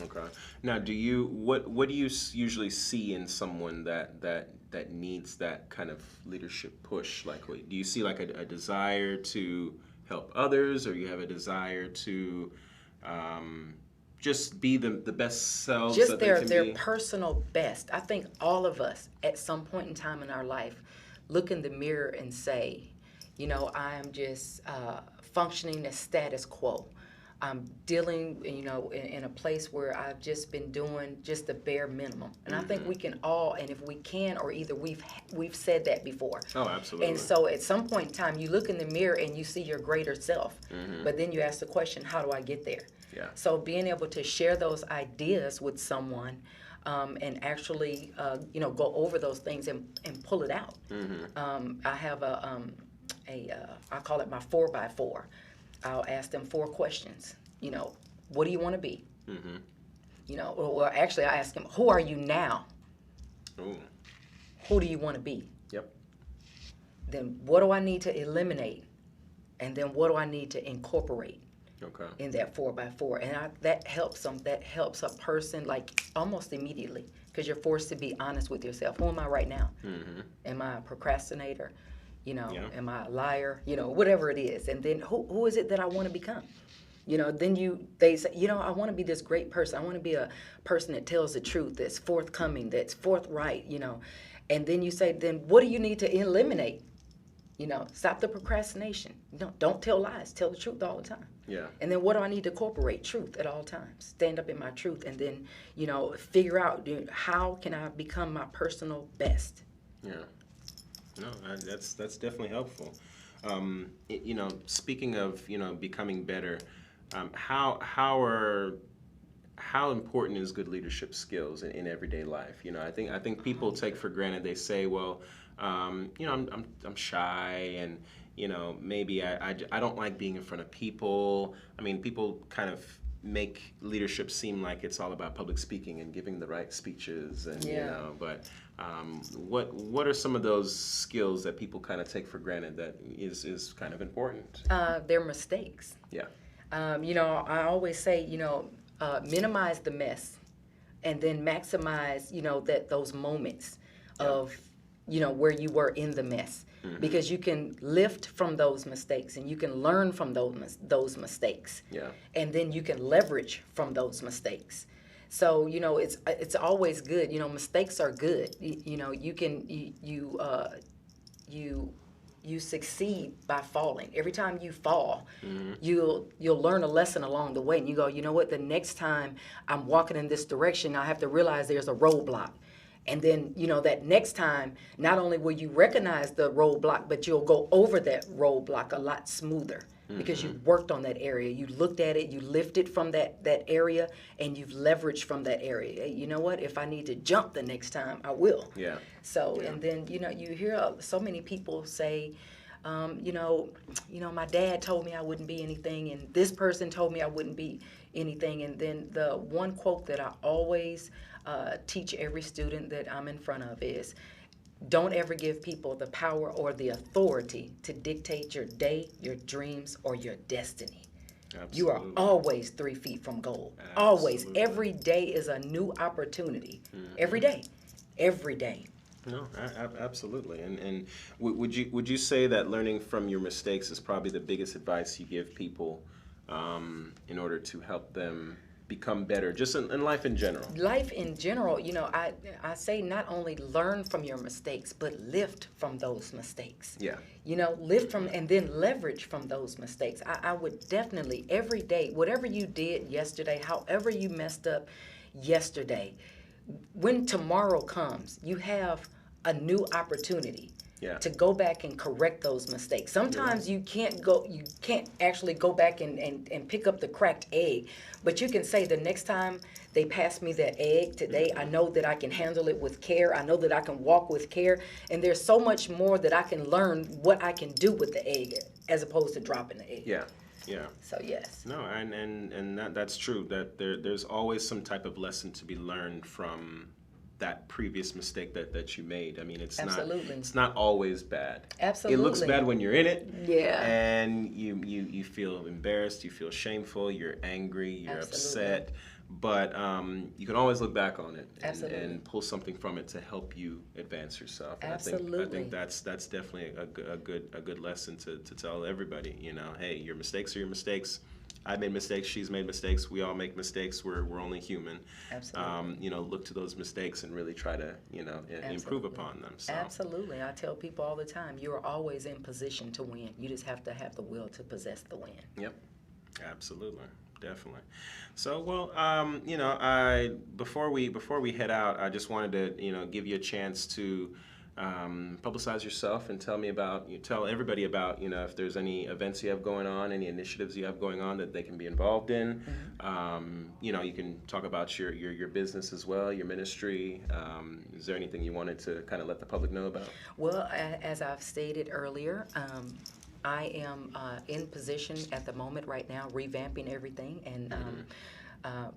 Okay. Now, what do you usually see in someone that needs that kind of leadership push? Like, do you see like a desire to help others, or you have a desire to just be the best selves? Just that they can their be? personal best. I think all of us at some point in time in our life look in the mirror and say, I am just functioning as status quo. I'm dealing, in a place where I've just been doing just the bare minimum. And I think we can all, and if we can, or either we've said that before. Oh, absolutely. And so at some point in time, you look in the mirror and you see your greater self. But then you ask the question, how do I get there? Yeah. So being able to share those ideas with someone and actually, go over those things and pull it out. I have I call it my 4x4. I'll ask them 4 questions. What do you want to be? Or actually I ask them, who are you now? Ooh. Who do you want to be? Yep. Then what do I need to eliminate? And then what do I need to incorporate? Okay. In that 4x4, and that helps them. That helps a person like almost immediately, because you're forced to be honest with yourself. Who am I right now? Am I a procrastinator? Am I a liar? Whatever it is. And then who is it that I want to become? Then they say, I want to be this great person. I want to be a person that tells the truth, that's forthcoming, that's forthright. And then you say, then what do you need to eliminate? Stop the procrastination. Don't tell lies. Tell the truth all the time. Yeah. And then what do I need to incorporate? Truth at all times. Stand up in my truth, and then, figure out how can I become my personal best. Yeah. No, that's definitely helpful. Speaking of, becoming better, how important is good leadership skills in everyday life? I think people take for granted. They say, well, I'm shy, and maybe I don't like being in front of people. I mean, people kind of make leadership seem like it's all about public speaking and giving the right speeches, and but what are some of those skills that people kind of take for granted that is kind of important? Their mistakes. Yeah. I always say, minimize the mess, and then maximize, those moments of, where you were in the mess. Because you can lift from those mistakes, and you can learn from those mistakes. Yeah. And then you can leverage from those mistakes. So, it's always good. Mistakes are good. You succeed by falling. Every time you fall, you'll learn a lesson along the way, and you go, you know what, the next time I'm walking in this direction, I have to realize there's a roadblock. And then, that next time, not only will you recognize the roadblock, but you'll go over that roadblock a lot smoother, because you worked on that area. You looked at it, you lifted from that area, and you've leveraged from that area. Hey, you know what? If I need to jump the next time, I will. Yeah. So, and then, you hear so many people say, my dad told me I wouldn't be anything, and this person told me I wouldn't be anything. And then the one quote that I always teach every student that I'm in front of is, don't ever give people the power or the authority to dictate your day, your dreams, or your destiny. Absolutely. You are always 3 feet from goal. Absolutely. Always. Every day is a new opportunity. Every day. Every day. No, absolutely. And would you say that learning from your mistakes is probably the biggest advice you give people in order to help them become better, just in life in general? Life in general, you know, I say not only learn from your mistakes, but lift from those mistakes. Yeah. You know, lift from and then leverage from those mistakes. I would definitely, every day, whatever you did yesterday, however you messed up yesterday, when tomorrow comes, you have a new opportunity. Yeah. To go back and correct those mistakes. Sometimes you can't actually go back and pick up the cracked egg, but you can say the next time they pass me that egg today, I know that I can handle it with care. I know that I can walk with care, and there's so much more that I can learn what I can do with the egg as opposed to dropping the egg. Yeah. Yeah. So yes. No, and that's true. That there's always some type of lesson to be learned from that previous mistake that you made. I mean, it's not always bad. Absolutely. It looks bad when you're in it. Yeah. And you feel embarrassed, you feel shameful, you're angry, you're upset. But you can always look back on it and pull something from it to help you advance yourself. And I think that's definitely a good lesson to tell everybody. You know, hey, your mistakes are your mistakes. I made mistakes. She's made mistakes. We all make mistakes. We're only human. Absolutely. You know, look to those mistakes and really try to improve upon them. So. Absolutely. I tell people all the time, you're always in position to win. You just have to have the will to possess the win. Yep. Absolutely. Definitely. So, well, you know, before we head out, I just wanted to, give you a chance to publicize yourself and tell everybody about, if there's any events you have going on, any initiatives you have going on that they can be involved in. You can talk about your business as well, your ministry. Is there anything you wanted to kind of let the public know about? Well, as I've stated earlier, I am in position at the moment right now, revamping everything and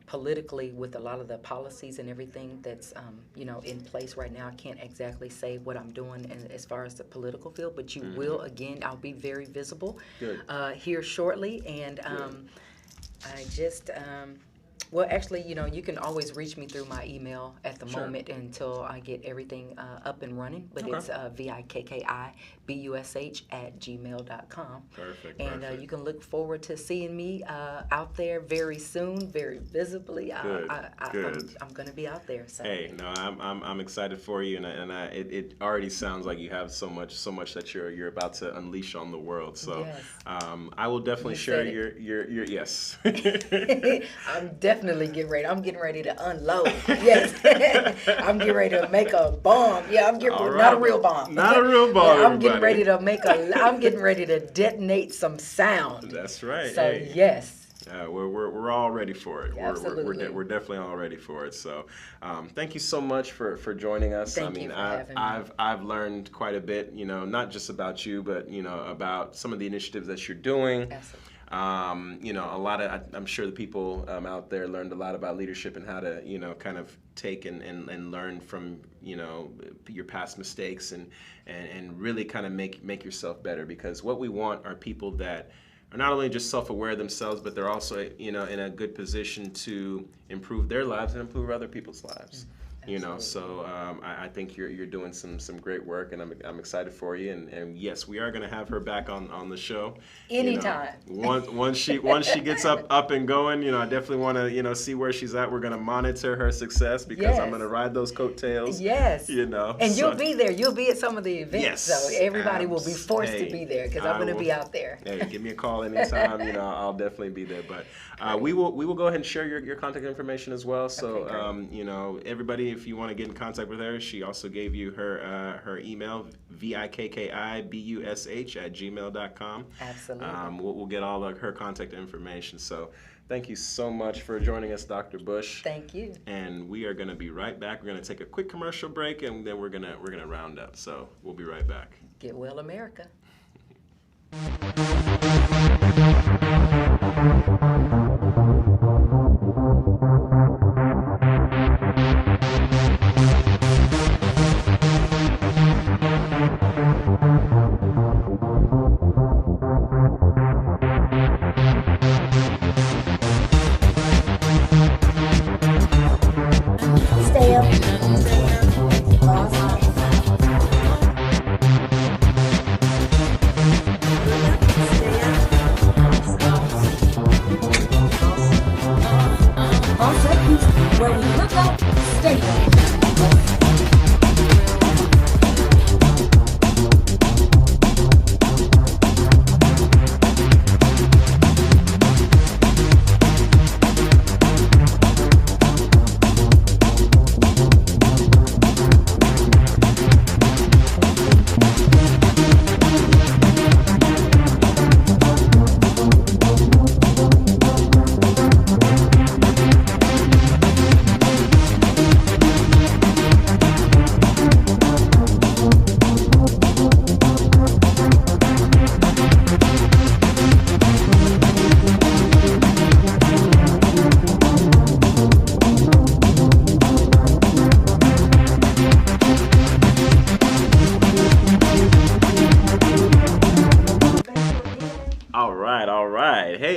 politically with a lot of the policies and everything that's in place right now. I can't exactly say what I'm doing as far as the political field, but you will, again, I'll be very visible here shortly. And I just... well, actually, you can always reach me through my email at the moment until I get everything up and running. But it's vikkibush@gmail.com. Perfect. And you can look forward to seeing me out there very soon, very visibly. Good. I'm going to be out there. So. Hey, no, I'm excited for you, and it already sounds like you have so much that you're about to unleash on the world. So I will definitely share your yes. I'm definitely getting ready. I'm getting ready to unload. Yes. I'm getting ready to make a bomb. Yeah, not a real bomb. Not a real bomb. Yeah, I'm getting ready to I'm getting ready to detonate some sound. That's right. So yes. We're all ready for it. Absolutely. We're definitely all ready for it. So, thank you so much for joining us. Thank you for having me. I've learned quite a bit. Not just about you, but about some of the initiatives that you're doing. Absolutely. A lot of, I'm sure the people out there learned a lot about leadership and how to, kind of take and learn from, your past mistakes and really kind of make yourself better, because what we want are people that are not only just self-aware themselves, but they're also, in a good position to improve their lives and improve other people's lives. So I think you're doing some great work, and I'm excited for you. And yes, we are going to have her back on the show anytime. Once she gets up and going, I definitely want to see where she's at. We're going to monitor her success, because I'm going to ride those coattails. Yes. And you'll be there. You'll be at some of the events. Yes. So everybody will be forced to be there, because I'm going to be out there. Hey, give me a call anytime. I'll definitely be there. But we will go ahead and share your contact information as well. So everybody, if you want to get in contact with her, she also gave you her email, vikkibush@gmail.com. Absolutely. We'll get all of her contact information. So thank you so much for joining us, Dr. Bush. Thank you. And we are going to be right back. We're going to take a quick commercial break, and then we're gonna round up. So we'll be right back. Get well, America. Stay up. Stay up.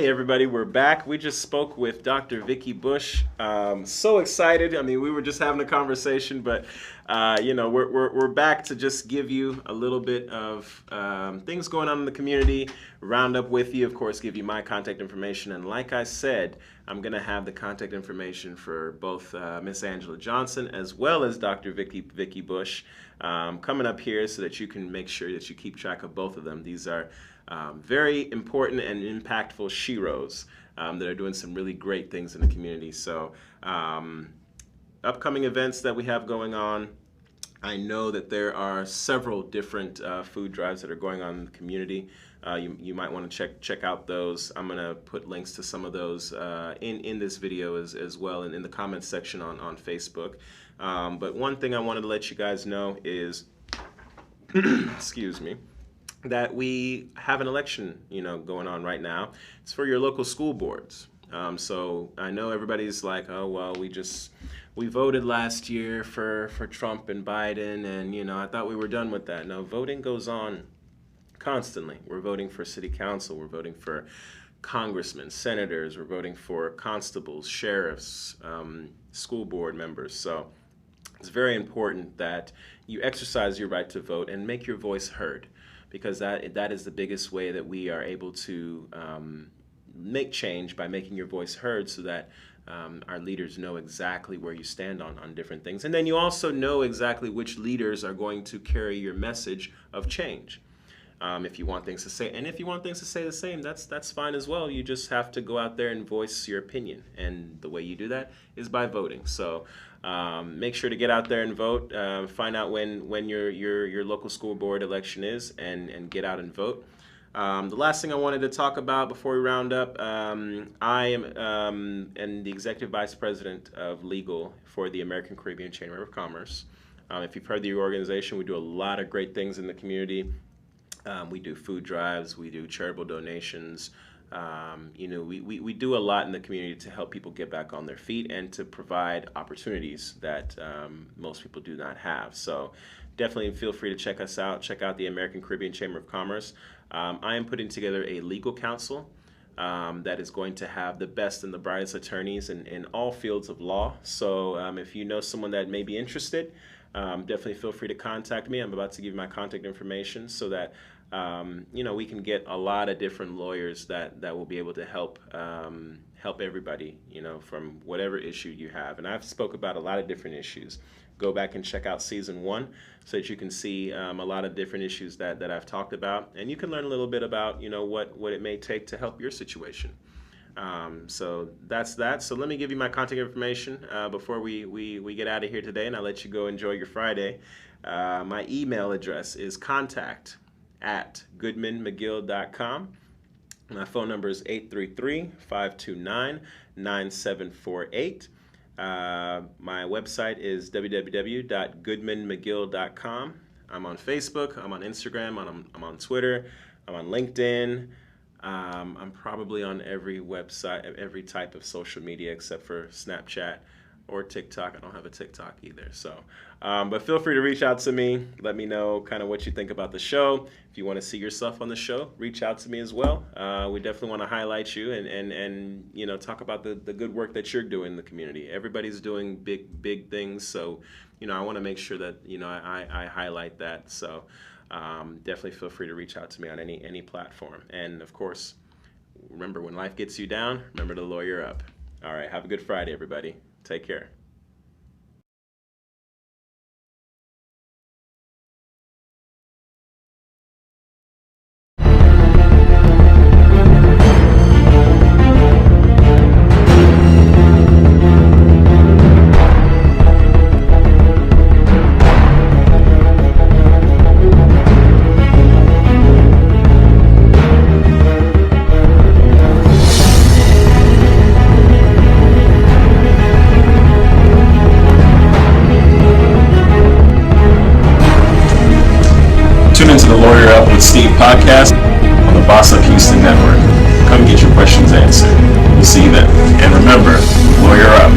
Hey everybody, we're back. We just spoke with Dr. Vicky Bush. So excited. I mean, we were just having a conversation, but we're back to just give you a little bit of things going on in the community, round up with you, of course, give you my contact information. And like I said, I'm going to have the contact information for both Miss Angela Johnson as well as Dr. Vicky Bush coming up here so that you can make sure that you keep track of both of them. These are very important and impactful Sheros that are doing some really great things in the community. So upcoming events that we have going on, I know that there are several different food drives that are going on in the community. You might want to check out those. I'm going to put links to some of those in this video as well, and in the comments section on Facebook. But one thing I wanted to let you guys know is, excuse me, that we have an election, going on right now. It's for your local school boards. So I know everybody's like, oh well, we voted last year for Trump and Biden, and I thought we were done with that. No, voting goes on constantly. We're voting for city council. We're voting for congressmen, senators. We're voting for constables, sheriffs, school board members. So it's very important that you exercise your right to vote and make your voice heard, because that is the biggest way that we are able to make change, by making your voice heard, so that our leaders know exactly where you stand on different things. And then you also know exactly which leaders are going to carry your message of change. If you want things to say, and if you want things to stay the same, that's fine as well. You just have to go out there and voice your opinion. And the way you do that is by voting. So make sure to get out there and vote. Find out when your local school board election is, and get out and vote. The last thing I wanted to talk about before we round up, I am the Executive Vice President of Legal for the American Caribbean Chamber of Commerce. If you've heard of the organization, we do a lot of great things in the community. We do food drives, we do charitable donations. We do a lot in the community to help people get back on their feet and to provide opportunities that most people do not have. So definitely feel free to check us out. Check out the American Caribbean Chamber of Commerce. I am putting together a legal council that is going to have the best and the brightest attorneys in all fields of law. So if you know someone that may be interested, definitely feel free to contact me. I'm about to give you my contact information so that we can get a lot of different lawyers that will be able to help everybody, from whatever issue you have. And I've spoke about a lot of different issues. Go back and check out season 1 so that you can see a lot of different issues that I've talked about, and you can learn a little bit about what it may take to help your situation. So that's that. So let me give you my contact information before we get out of here today, and I'll let you go enjoy your Friday. My email address is contact@goodmanmcgill.com. My phone number is 833-529-9748. My website is www.goodmanmcgill.com. I'm on Facebook, I'm on Instagram, I'm on Twitter, I'm on LinkedIn. I'm probably on every website, every type of social media except for Snapchat or TikTok. I don't have a TikTok either. So, but feel free to reach out to me. Let me know kind of what you think about the show. If you want to see yourself on the show, reach out to me as well. We definitely want to highlight you and talk about the good work that you're doing in the community. Everybody's doing big things. So, I want to make sure that, I highlight that. So, definitely feel free to reach out to me on any platform. And of course, remember, when life gets you down, remember to lawyer up. All right. Have a good Friday, everybody. Take care. S2EP5 podcast on the Boss Up Houston Network. Come get your questions answered. We'll see you then. And remember, lawyer up.